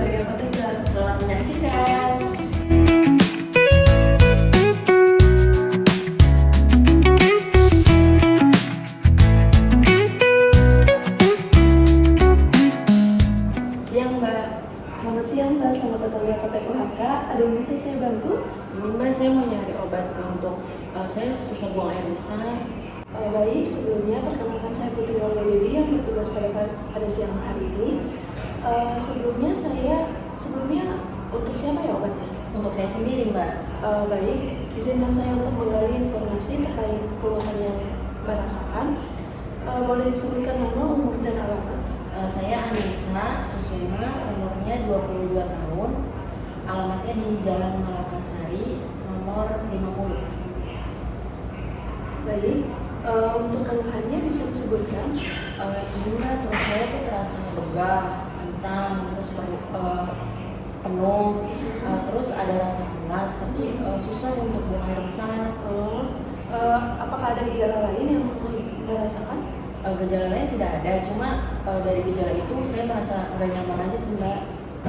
sebagai apoteker. Selamat menyaksikan. Siang Mbak. Selamat siang Mbak, selamat datang di Apotek UHK. Ada yang bisa saya bantu? Ini Mbak, saya mau nyari obat untuk saya susah buang air besar. Baik, sebelumnya perkenalkan saya Putri Olga Dewi yang bertugas pada siang hari ini. Sebelumnya untuk siapa ya obatnya? Untuk saya sendiri Mbak. Baik, izinkan saya untuk menggali informasi terkait keluhan yang Mbak rasakan. Boleh disebutkan nama, umur, dan alamat? Saya Anissa Kusuma, umurnya 22 tahun. Alamatnya di Jalan Malakasari, nomor 50. Baik, untuk keluhannya bisa disebutkan? Ini Mbak, perut saya tuh terasa begah, kencang, terus penuh, terus ada rasa panas, tapi susah untuk buang air besar. Apakah ada gejala lain yang Mbak rasakan? Gejala lain tidak ada, cuma dari gejala itu saya merasa nggak nyaman aja sih Mbak.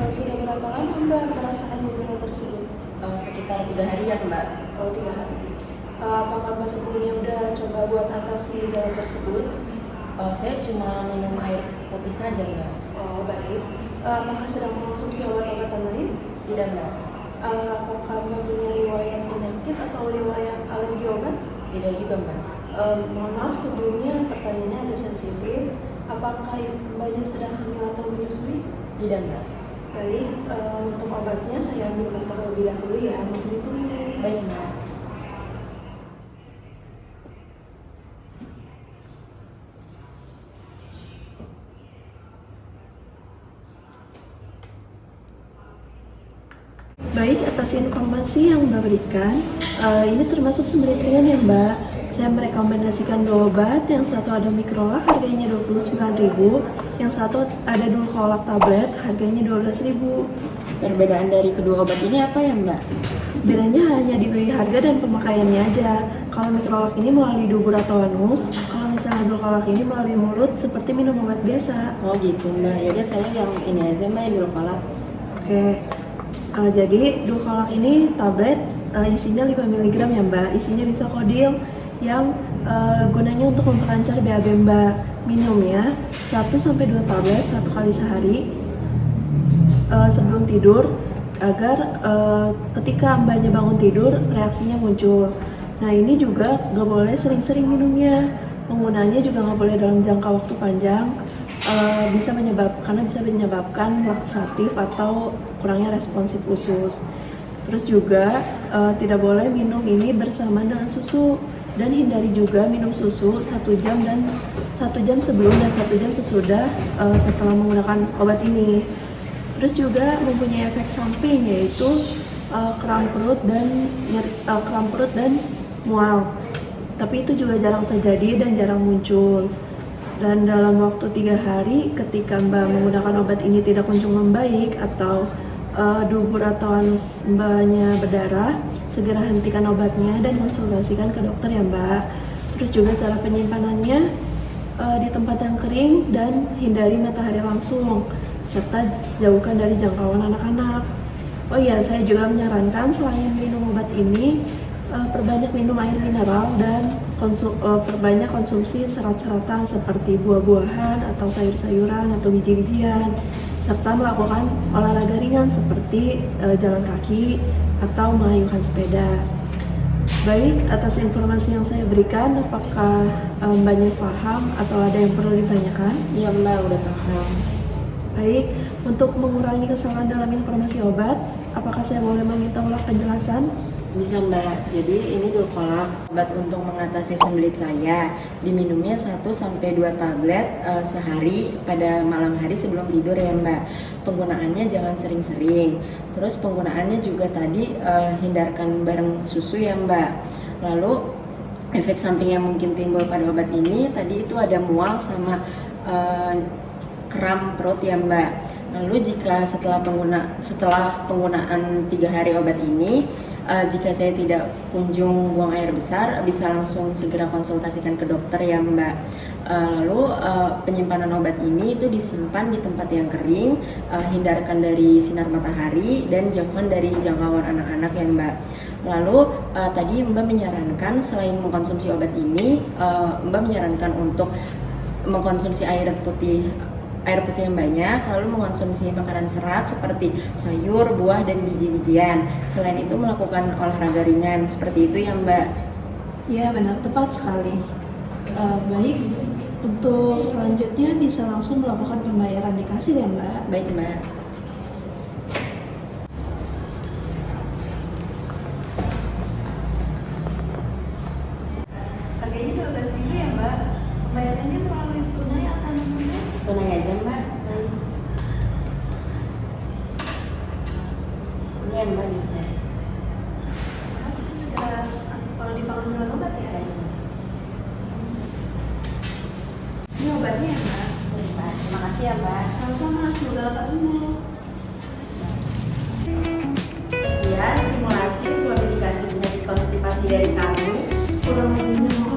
Sudah berapa lama Mbak merasakan gejala tersebut? Sekitar 3 hari ya Mbak. 3 hari. Apakah Mbak sebelumnya udah coba buat atasi gejala tersebut? Saya cuma minum air putih saja Mbak. Oh baik. Apakah sedang mengonsumsi obat-obatan lain? Tidak Mbak. Apakah Mbak punya riwayat penyakit atau riwayat alergi obat? Tidak juga Mbak. Mohon maaf sebelumnya pertanyaannya agak sensitif. Apakah Mbaknya sedang hamil atau menyusui? Tidak Mbak. Baik, untuk obatnya saya ambil terlebih dahulu ya. Mohon ditunggu. Baik Mbak. Baik, atas informasi yang Mbak berikan, ini termasuk sembelit ringan ya Mbak. Saya merekomendasikan 2 obat, yang satu ada Microlak harganya 29.000, yang satu ada Dulcolak tablet harganya 12.000. Perbedaan dari kedua obat ini apa ya Mbak? Bedanya hanya di harga dan pemakaiannya aja. Kalau Microlak ini melalui dubur atau anus, kalau misalnya Dulcolak ini melalui mulut seperti minum obat biasa. Oh gitu Mbak, yaudah saya yang ini aja Mbak, yang Dulcolak. Oke. Jadi Dulcolak ini tablet isinya 5 mg ya Mbak. Isinya bisa kodil yang gunanya untuk memperlancar BAB Mbak. Minumnya 1-2 tablet 1 kali sehari sebelum tidur agar ketika Mbaknya bangun tidur reaksinya muncul. Nah ini juga gak boleh sering-sering minumnya. Penggunaannya juga gak boleh dalam jangka waktu panjang. Bisa menyebabkan laksatif atau kurangnya responsif usus. Terus juga tidak boleh minum ini bersamaan dengan susu, dan hindari juga minum susu 1 jam sebelum dan 1 jam sesudah setelah menggunakan obat ini. Terus juga mempunyai efek samping yaitu kram perut dan mual. Tapi itu juga jarang terjadi dan jarang muncul. Dan dalam waktu 3 hari ketika Mbak menggunakan obat ini tidak kunjung membaik atau dubur atau anus Mbaknya berdarah, segera hentikan obatnya dan konsultasikan ke dokter ya Mbak. Terus juga cara penyimpanannya di tempat yang kering dan hindari matahari langsung, serta jauhkan dari jangkauan anak-anak. Oh iya, saya juga menyarankan selain minum obat ini, perbanyak minum air mineral dan perbanyak konsumsi serat-seratan seperti buah-buahan atau sayur-sayuran atau biji-bijian, serta melakukan olahraga ringan seperti jalan kaki atau mengayuhkan sepeda. Baik, atas informasi yang saya berikan, apakah Mbaknya paham atau ada yang perlu ditanyakan? Iya Mbak, udah paham. Baik, untuk mengurangi kesalahan dalam informasi obat, apakah saya boleh meminta ulang penjelasan? Bisa Mbak, jadi ini Dulcolak, obat untuk mengatasi sembelit saya. Diminumnya 1-2 tablet sehari pada malam hari sebelum tidur ya Mbak. Penggunaannya jangan sering-sering. Terus penggunaannya juga tadi hindarkan bareng susu ya Mbak. Lalu efek samping yang mungkin timbul pada obat ini tadi itu ada mual sama kram perut ya Mbak. Lalu jika setelah penggunaan 3 hari obat ini, jika saya tidak kunjung buang air besar, bisa langsung segera konsultasikan ke dokter ya Mbak. Lalu penyimpanan obat ini itu disimpan di tempat yang kering, hindarkan dari sinar matahari dan jauhkan dari jangkauan anak-anak ya Mbak. Lalu tadi Mbak menyarankan selain mengkonsumsi obat ini, Mbak menyarankan untuk mengkonsumsi air putih yang banyak, lalu mengkonsumsi makanan serat seperti sayur, buah, dan biji-bijian. Selain itu melakukan olahraga ringan, seperti itu ya Mbak. Ya, benar, tepat sekali. Baik, untuk selanjutnya bisa langsung melakukan pembayaran di kasir ya Mbak. Baik Mbak. Harganya 12.000 ya Mbak. Pembayarannya melalui tunai atau non tunai? Tunai aja Mbak. Ini ya Mbak. Kasih sudah kalau dibangun dengan obat ya. Ini obatnya ya Mbak. Mbak, terima kasih ya Mbak. Sama-sama, semoga lekas sembuh. Sekian simulasi suami dikasih penyakit konstipasi dari kami. Kurang lebihnya mohon